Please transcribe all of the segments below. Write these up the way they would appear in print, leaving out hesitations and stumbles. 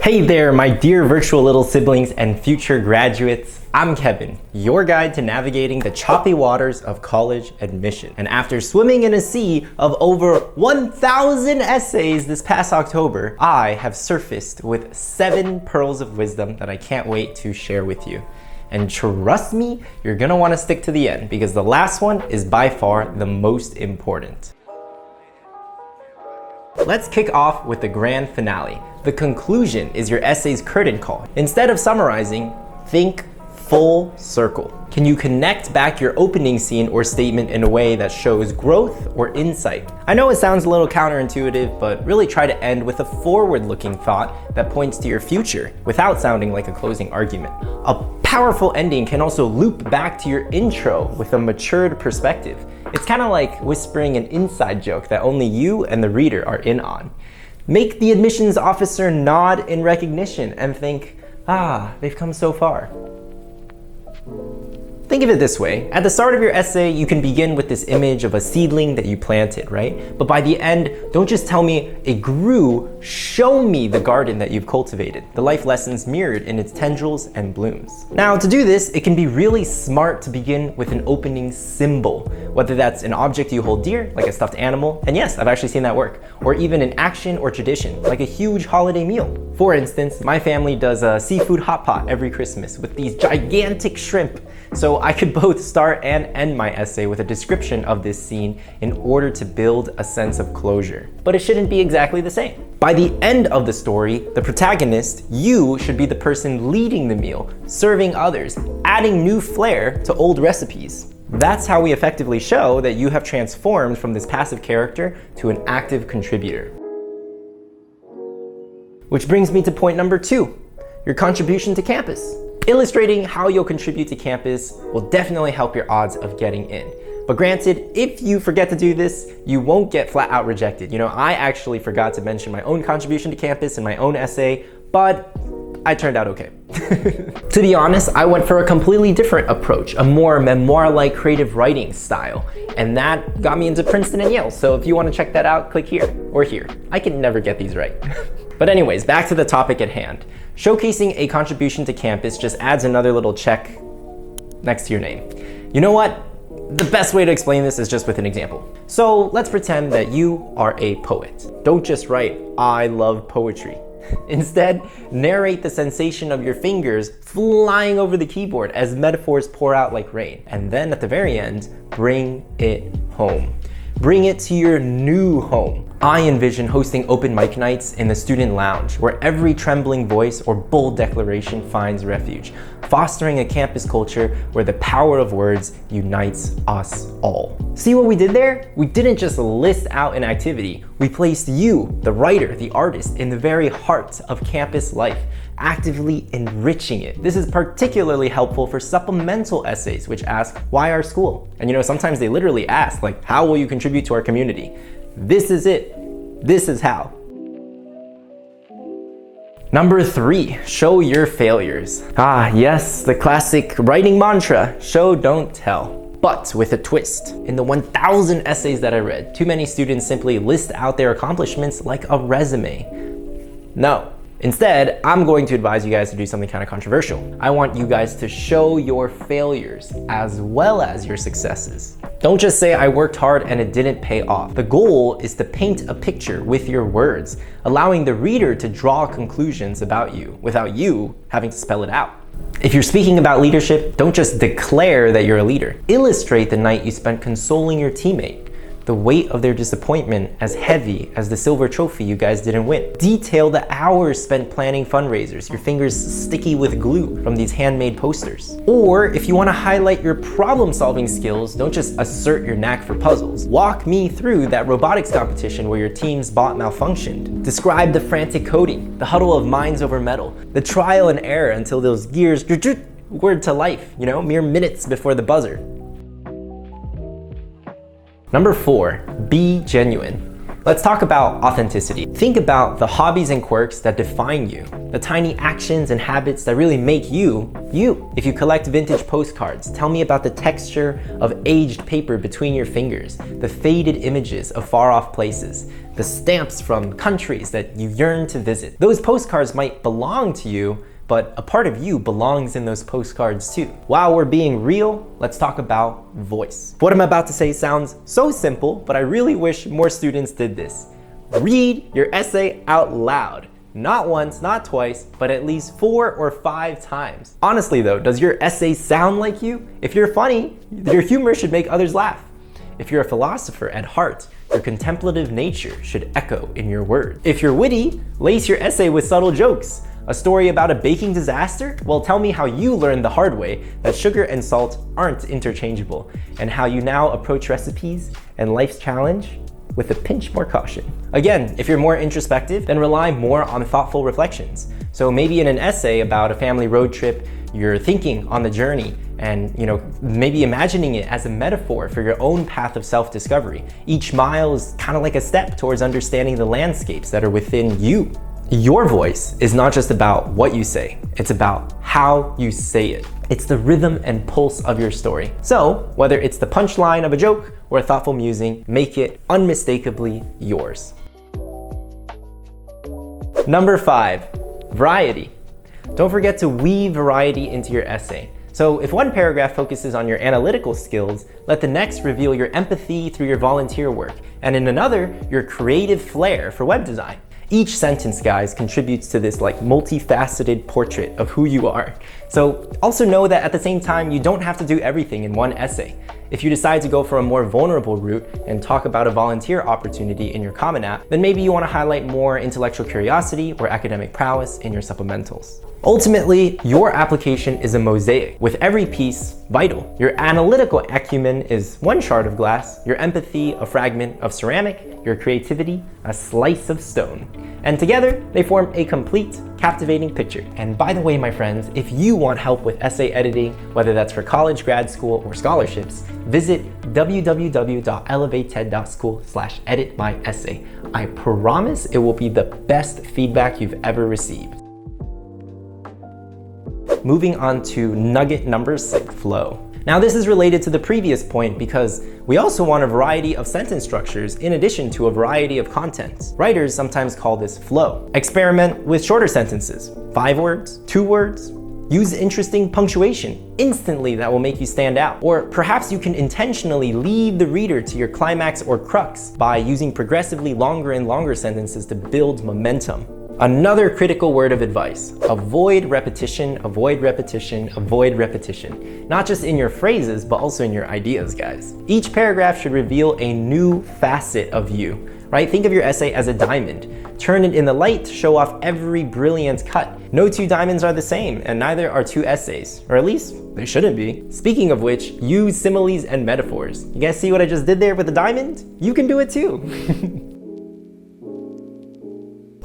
Hey there, my dear virtual little siblings and future graduates. I'm Kevin, your guide to navigating the choppy waters of college admission. And after swimming in a sea of over 1,000 essays this past October, I have surfaced with 7 pearls of wisdom that I can't wait to share with you. And trust me, you're gonna wanna stick to the end because the last one is by far the most important. Let's kick off with the grand finale. The conclusion is your essay's curtain call. Instead of summarizing, think full circle. Can you connect back your opening scene or statement in a way that shows growth or insight? I know it sounds a little counterintuitive, but really try to end with a forward-looking thought that points to your future without sounding like a closing argument. A powerful ending can also loop back to your intro with a matured perspective. It's kind of like whispering an inside joke that only you and the reader are in on. Make the admissions officer nod in recognition and think, they've come so far. Think of it this way. At the start of your essay, you can begin with this image of a seedling that you planted, right? But by the end, don't just tell me it grew, show me the garden that you've cultivated, the life lessons mirrored in its tendrils and blooms. Now, to do this, it can be really smart to begin with an opening symbol, whether that's an object you hold dear, like a stuffed animal, and yes, I've actually seen that work, or even an action or tradition, like a huge holiday meal. For instance, my family does a seafood hot pot every Christmas with these gigantic shrimp. So I could both start and end my essay with a description of this scene in order to build a sense of closure. But it shouldn't be exactly the same. By the end of the story, the protagonist, you, should be the person leading the meal, serving others, adding new flair to old recipes. That's how we effectively show that you have transformed from this passive character to an active contributor. Which brings me to point number 2, your contribution to campus. Illustrating how you'll contribute to campus will definitely help your odds of getting in. But granted, if you forget to do this, you won't get flat out rejected. You know, I actually forgot to mention my own contribution to campus in my own essay, but I turned out okay. To be honest, I went for a completely different approach, a more memoir-like creative writing style, and that got me into Princeton and Yale. So if you want to check that out, click here or here. I can never get these right. But anyways, back to the topic at hand. Showcasing a contribution to campus just adds another little check next to your name. You know what? The best way to explain this is just with an example. So let's pretend that you are a poet. Don't just write, "I love poetry." Instead, narrate the sensation of your fingers flying over the keyboard as metaphors pour out like rain. And then at the very end, bring it home. Bring it to your new home. I envision hosting open mic nights in the student lounge where every trembling voice or bold declaration finds refuge, fostering a campus culture where the power of words unites us all. See what we did there? We didn't just list out an activity. We placed you, the writer, the artist, in the very heart of campus life, actively enriching it. This is particularly helpful for supplemental essays which ask, why our school? And you know, sometimes they literally ask, like, how will you contribute to our community? This is it. This is how. Number 3, show your failures. Yes, the classic writing mantra, show, don't tell. But with a twist. In the 1,000 essays that I read, too many students simply list out their accomplishments like a resume. No. Instead, I'm going to advise you guys to do something kind of controversial. I want you guys to show your failures as well as your successes. Don't just say, I worked hard and it didn't pay off. The goal is to paint a picture with your words, allowing the reader to draw conclusions about you without you having to spell it out. If you're speaking about leadership, don't just declare that you're a leader. Illustrate the night you spent consoling your teammate, the weight of their disappointment as heavy as the silver trophy you guys didn't win. Detail the hours spent planning fundraisers, your fingers sticky with glue from these handmade posters. Or if you want to highlight your problem-solving skills, don't just assert your knack for puzzles. Walk me through that robotics competition where your team's bot malfunctioned. Describe the frantic coding, the huddle of minds over metal, the trial and error until those gears whirred to life, you know, mere minutes before the buzzer. Number 4, be genuine. Let's talk about authenticity. Think about the hobbies and quirks that define you, the tiny actions and habits that really make you, you. If you collect vintage postcards, tell me about the texture of aged paper between your fingers, the faded images of far-off places, the stamps from countries that you yearn to visit. Those postcards might belong to you, but a part of you belongs in those postcards too. While we're being real, let's talk about voice. What I'm about to say sounds so simple, but I really wish more students did this. Read your essay out loud. Not once, not twice, but at least 4 or 5 times. Honestly though, does your essay sound like you? If you're funny, your humor should make others laugh. If you're a philosopher at heart, your contemplative nature should echo in your words. If you're witty, lace your essay with subtle jokes. A story about a baking disaster? Well, tell me how you learned the hard way that sugar and salt aren't interchangeable, and how you now approach recipes and life's challenge with a pinch more caution. Again, if you're more introspective, then rely more on thoughtful reflections. So maybe in an essay about a family road trip, you're thinking on the journey and maybe imagining it as a metaphor for your own path of self-discovery. Each mile is kind of like a step towards understanding the landscapes that are within you. Your voice is not just about what you say, it's about how you say it. It's the rhythm and pulse of your story. So, whether it's the punchline of a joke or a thoughtful musing, make it unmistakably yours. Number 5, variety. Don't forget to weave variety into your essay. So if one paragraph focuses on your analytical skills, let the next reveal your empathy through your volunteer work, and in another, your creative flair for web design. Each sentence, guys, contributes to this multifaceted portrait of who you are. So also know that at the same time, you don't have to do everything in one essay. If you decide to go for a more vulnerable route and talk about a volunteer opportunity in your Common App, then maybe you want to highlight more intellectual curiosity or academic prowess in your supplementals. Ultimately, your application is a mosaic, with every piece vital. Your analytical acumen is one shard of glass, your empathy a fragment of ceramic, your creativity a slice of stone. And together, they form a complete, captivating picture. And by the way, my friends, if you want help with essay editing, whether that's for college, grad school, or scholarships, visit www.elevated.school/editmyessay. I promise it will be the best feedback you've ever received. Moving on to nugget number 6, flow. Now this is related to the previous point because we also want a variety of sentence structures in addition to a variety of contents. Writers sometimes call this flow. Experiment with shorter sentences, 5 words, 2 words. Use interesting punctuation. Instantly that will make you stand out. Or perhaps you can intentionally lead the reader to your climax or crux by using progressively longer and longer sentences to build momentum. Another critical word of advice: avoid repetition, avoid repetition, avoid repetition. Not just in your phrases, but also in your ideas, guys. Each paragraph should reveal a new facet of you, right? Think of your essay as a diamond. Turn it in the light to show off every brilliant cut. No 2 diamonds are the same, and neither are 2 essays, or at least they shouldn't be. Speaking of which, use similes and metaphors. You guys see what I just did there with the diamond? You can do it too.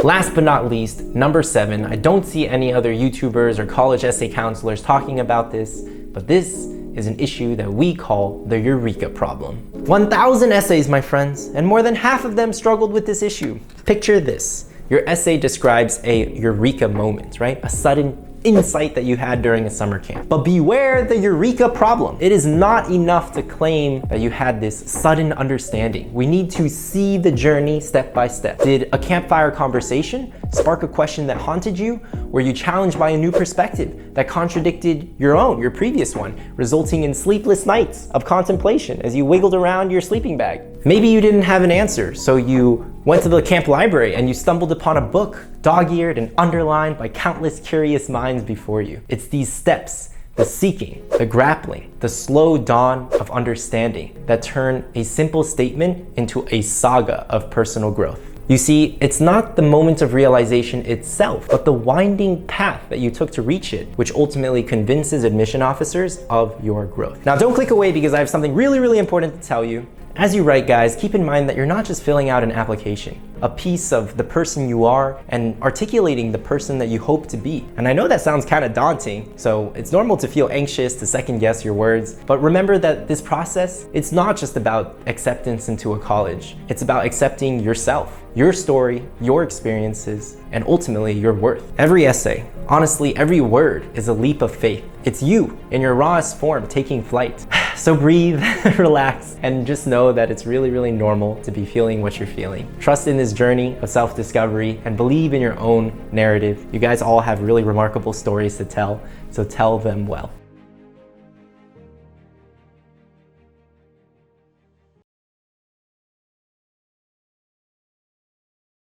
Last but not least, number 7, I don't see any other YouTubers or college essay counselors talking about this, but this is an issue that we call the eureka problem. 1,000 essays, my friends, and more than half of them struggled with this issue. Picture this. Your essay describes a eureka moment, right? A sudden insight that you had during a summer camp. But beware the eureka problem. It is not enough to claim that you had this sudden understanding. We need to see the journey step by step. Did a campfire conversation spark a question that haunted you? Were you challenged by a new perspective that contradicted your previous one, resulting in sleepless nights of contemplation as you wiggled around your sleeping bag? Maybe you didn't have an answer, so you went to the camp library and you stumbled upon a book, dog-eared and underlined by countless curious minds before you. It's these steps, the seeking, the grappling, the slow dawn of understanding that turn a simple statement into a saga of personal growth. You see, it's not the moment of realization itself, but the winding path that you took to reach it, which ultimately convinces admission officers of your growth. Now, don't click away because I have something really, really important to tell you. As you write, guys, keep in mind that you're not just filling out an application, a piece of the person you are and articulating the person that you hope to be. And I know that sounds kind of daunting, so it's normal to feel anxious, to second guess your words, but remember that this process, it's not just about acceptance into a college. It's about accepting yourself, your story, your experiences, and ultimately your worth. Every essay, honestly, every word is a leap of faith. It's you in your rawest form taking flight. So breathe, relax, and just know that it's really, really normal to be feeling what you're feeling. Trust in this journey of self-discovery and believe in your own narrative. You guys all have really remarkable stories to tell, so tell them well.